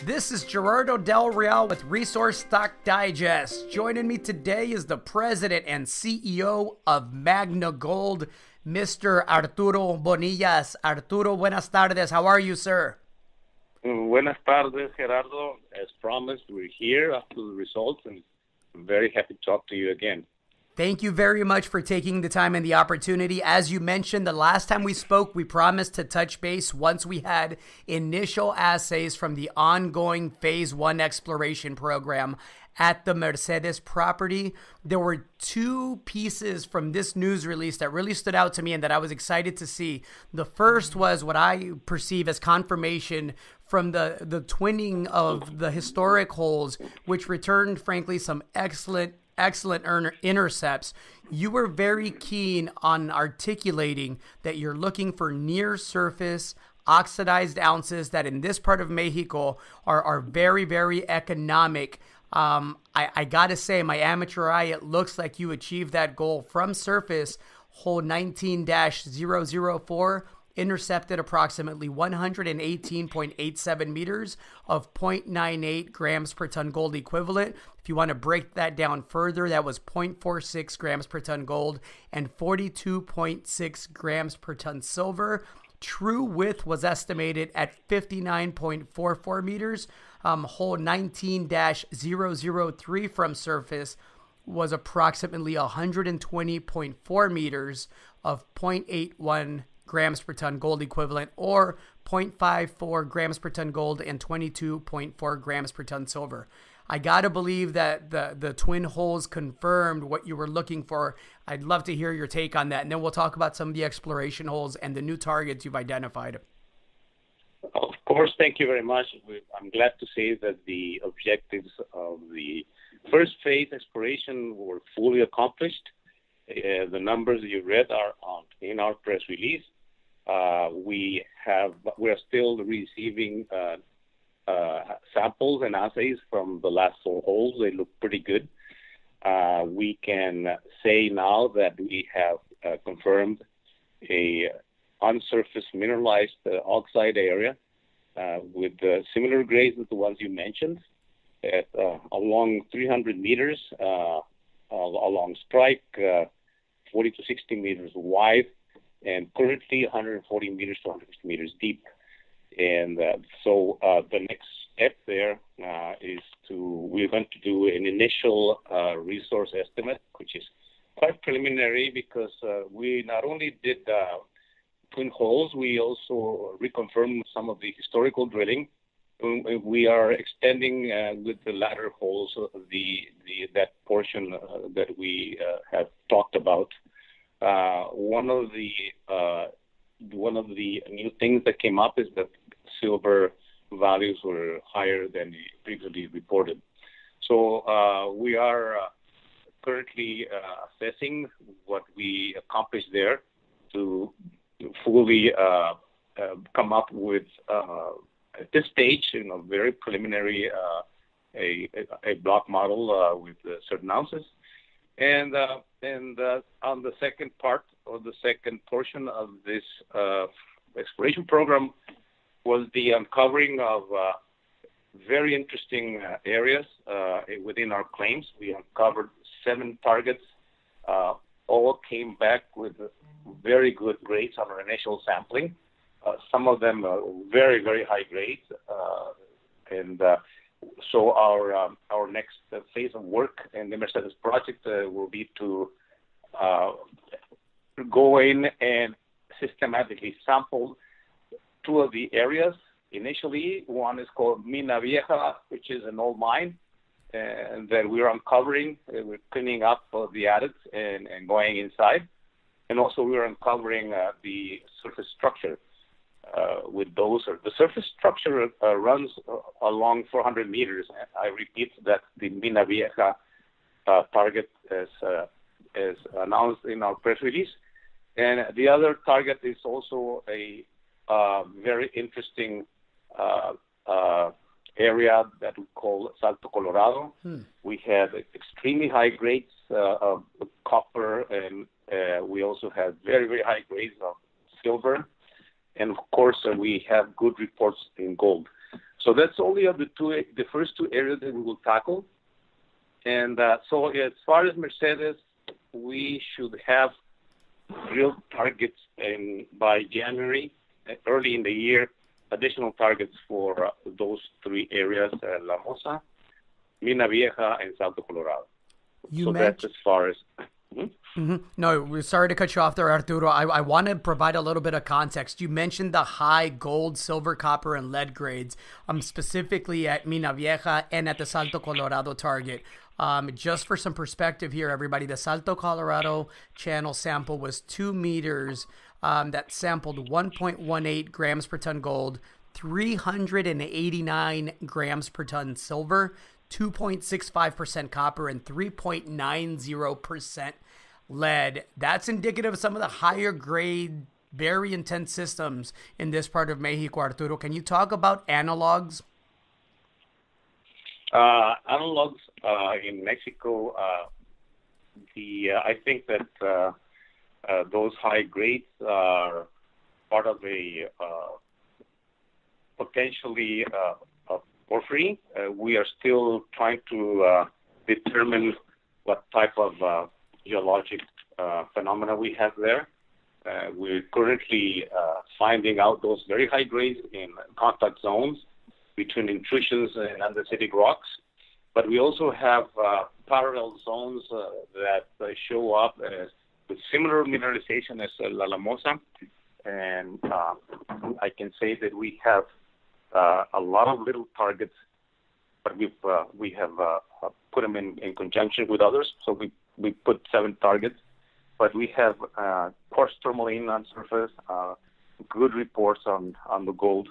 This is Gerardo Del Real with Resource Stock Digest. Joining me today is the president and CEO of Magna Gold, Mr. Arturo Bonillas. Arturo, buenas tardes. How are you, sir? Buenas tardes, Gerardo. As promised, we're here after the results, and I'm very happy to talk to you again. Thank you very much for taking the time and the opportunity. As you mentioned, the last time we spoke, we promised to touch base once we had initial assays from the ongoing Phase 1 exploration program at the Mercedes property. There were two pieces from this news release that really stood out to me and that I was excited to see. The first was what I perceive as confirmation from the twinning of the historic holes, which returned, frankly, some excellent intercepts. You were very keen on articulating that you're looking for near surface oxidized ounces that in this part of Mexico are very, very economic. I gotta say, my amateur eye, it looks like you achieved that goal from surface. Hole 19-004 intercepted approximately 118.87 meters of 0.98 grams per ton gold equivalent. If you want to break that down further, that was 0.46 grams per ton gold and 42.6 grams per ton silver. True width was estimated at 59.44 meters. Hole 19-003 from surface was approximately 120.4 meters of 0.81 grams per ton gold equivalent, or 0.54 grams per ton gold and 22.4 grams per ton silver. I gotta believe that the twin holes confirmed what you were looking for. I'd love to hear your take on that, and then we'll talk about some of the exploration holes and the new targets you've identified. Of course, thank you very much. I'm glad to say that the objectives of the first phase exploration were fully accomplished. The numbers you read are in our press release. We are still receiving samples and assays from the last four holes. They look pretty good. We can say now that we have confirmed a on-surface mineralized oxide area with similar grades as the ones you mentioned, at along 300 meters along strike, 40 to 60 meters wide, and currently 140 meters to 150 meters deep. And so the next step there is we're going to do an initial resource estimate, which is quite preliminary because we not only did twin holes, we also reconfirmed some of the historical drilling. We are extending with the latter holes that portion that we have talked about. One of the new things that came up is that silver values were higher than previously reported. So we are currently assessing what we accomplished there to fully come up with at this stage, very preliminary a block model with certain ounces. And on the second part, or the second portion of this exploration program, was the uncovering of very interesting areas within our claims. We uncovered 7 targets. All came back with very good grades on our initial sampling. Some of them very, very high grades. So our next phase of work in the Mercedes project will be to go in and systematically sample 2 of the areas. Initially, one is called Mina Vieja, which is an old mine, and that we're uncovering. We're cleaning up the adits and going inside. And also we're uncovering the surface structure. With those, the surface structure runs along 400 meters. I repeat that the Mina Vieja target is announced in our press release. And the other target is also a very interesting area that we call Salto Colorado. We have extremely high grades of copper, and we also have very, very high grades of silver. And of course, we have good reports in gold. So that's only of the first two areas that we will tackle. And so as far as Mercedes, we should have real targets by January, early in the year, additional targets for those three areas, La Mosa, Mina Vieja, and Salto Colorado. That's as far as... No, we're sorry to cut you off there, Arturo. I want to provide a little bit of context. You mentioned the high gold, silver, copper, and lead grades, specifically at Mina Vieja and at the Salto Colorado target. Just for some perspective here, everybody, the Salto Colorado channel sample was 2 meters that sampled 1.18 grams per ton gold, 389 grams per ton silver, 2.65% copper, and 3.90% lead. That's indicative of some of the higher grade, very intense systems in this part of Mexico. Arturo, can you talk about analogs? Analogs in Mexico, I think that those high grades are part of a potentially porphyry. We are still trying to determine what type of geologic phenomena we have there. We're currently finding out those very high grades in contact zones between intrusions and andesitic rocks. But we also have parallel zones that show up with similar mineralization as La Lamosa. And I can say that we have a lot of little targets, but we have put them in conjunction with others. So we put 7 targets, but we have coarse tourmaline on surface, good reports on the gold.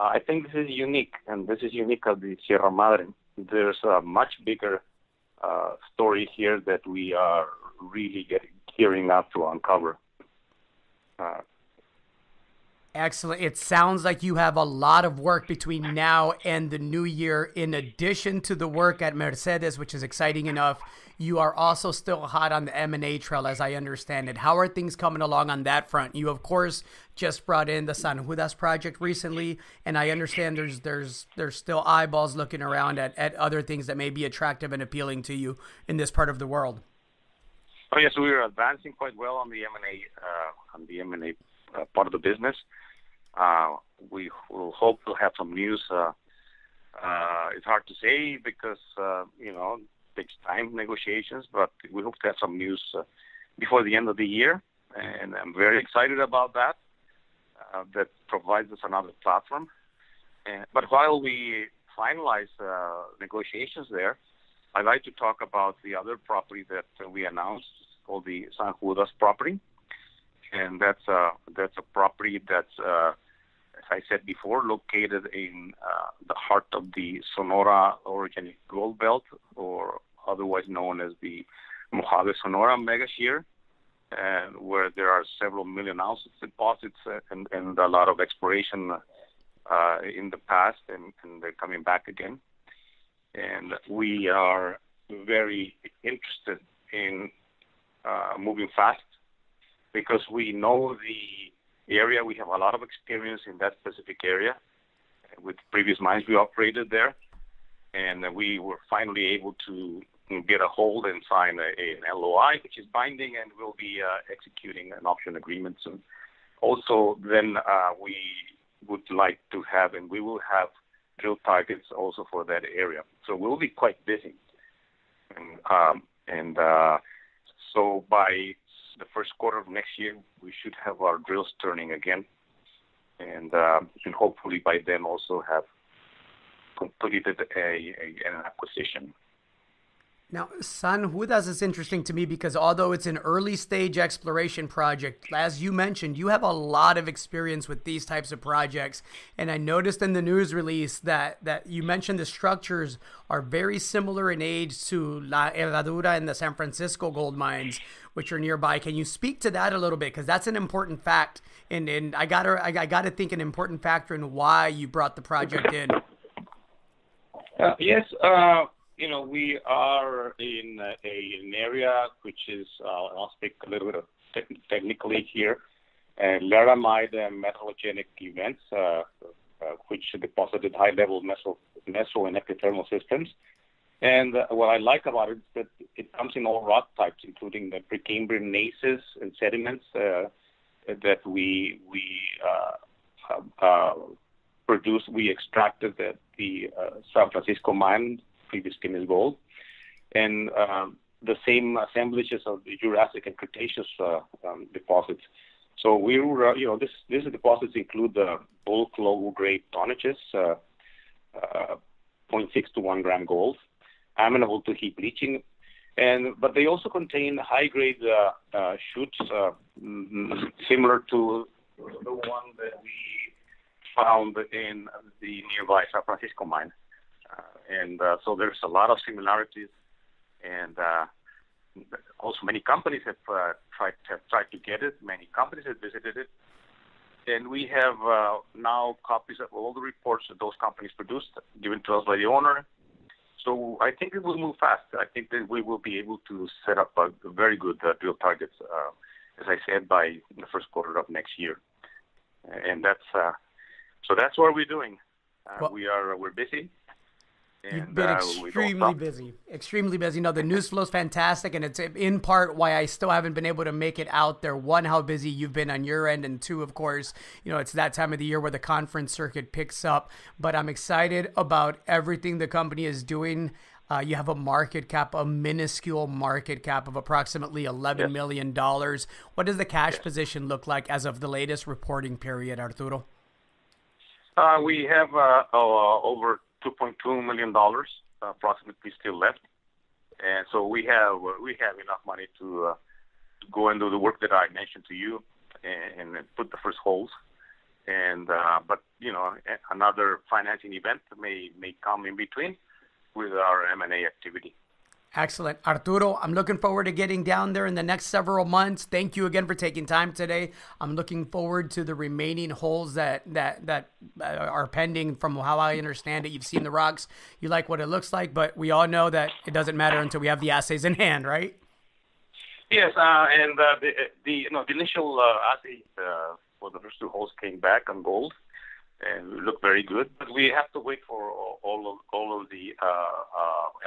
I think this is unique, and this is unique of the Sierra Madre. There's a much bigger story here that we are really gearing up to uncover. Excellent. It sounds like you have a lot of work between now and the new year. In addition to the work at Mercedes, which is exciting enough, you are also still hot on the M&A trail, as I understand it. How are things coming along on that front? You, of course, just brought in the San Judas project recently, and I understand there's still eyeballs looking around at other things that may be attractive and appealing to you in this part of the world. Oh yes, we are advancing quite well on the M&A part of the business. We will hope to have some news. It's hard to say because it takes time, negotiations, but we hope to have some news before the end of the year, and I'm very excited about that. That provides us another platform. But while we finalize negotiations there, I'd like to talk about the other property that we announced, called the San Judas property. And that's a property that's, as I said before, located in the heart of the Sonora Orogenic Gold Belt, or otherwise known as the Mojave Sonora Mega Shear, and where there are several million ounce deposits and a lot of exploration in the past, and they're coming back again. And we are very interested in moving fast, because we know the area. We have a lot of experience in that specific area with previous mines we operated there, and we were finally able to get a hold and sign an LOI, which is binding, and we'll be executing an option agreement soon. Also, then we would like to have, and we will have, drill targets also for that area. So we'll be quite busy. So by the first quarter of next year, we should have our drills turning again, and hopefully by then also have completed an acquisition. Now, San Judas is interesting to me because although it's an early stage exploration project, as you mentioned, you have a lot of experience with these types of projects. And I noticed in the news release that you mentioned the structures are very similar in age to La Herradura and the San Francisco gold mines, which are nearby. Can you speak to that a little bit? Because that's an important fact. And I gotta think an important factor in why you brought the project in. Yes. We are in an area which is, I'll speak a little bit technically here, laramide metallogenic events, which deposited high-level meso and epithermal systems. And what I like about it is that it comes in all rock types, including the Precambrian gneisses and sediments that we produced. We extracted at the San Francisco mine, previous Guinness Gold, and the same assemblages of the Jurassic and Cretaceous deposits. So we were, these deposits include the bulk low-grade tonnages, 0.6 to 1 gram gold, amenable to heap leaching, but they also contain high-grade shoots similar to the one that we found in the nearby San Francisco mine. So there's a lot of similarities, and also many companies have tried to get it. Many companies have visited it, and we have now copies of all the reports that those companies produced, given to us by the owner. So I think it will move fast. I think that we will be able to set up a very good drill targets, as I said, by the first quarter of next year. And that's what we're doing. We're busy. You've been extremely busy. No, the news flow is fantastic, and it's in part why I still haven't been able to make it out there. One, how busy you've been on your end, and two, of course, it's that time of the year where the conference circuit picks up. But I'm excited about everything the company is doing. You have a market cap, a minuscule market cap of approximately $11 million. What does the cash position look like as of the latest reporting period, Arturo? We have over $2.2 million approximately still left, and so we have enough money to go and do the work that I mentioned to you and put the first holes. But another financing event may come in between with our M&A activity. Excellent. Arturo, I'm looking forward to getting down there in the next several months. Thank you again for taking time today. I'm looking forward to the remaining holes that are pending. From how I understand it, you've seen the rocks. You like what it looks like, but we all know that it doesn't matter until we have the assays in hand, right? Yes, and the initial assay for the first two holes came back on gold, and it looked very good. But we have to wait for all of the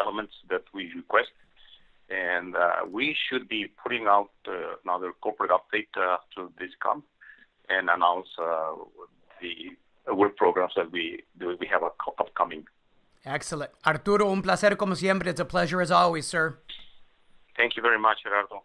elements that we request, and we should be putting out another corporate update to this come and announce the work programs that we have upcoming. Excellent. Arturo, un placer como siempre. It's a pleasure as always, sir. Thank you very much, Gerardo.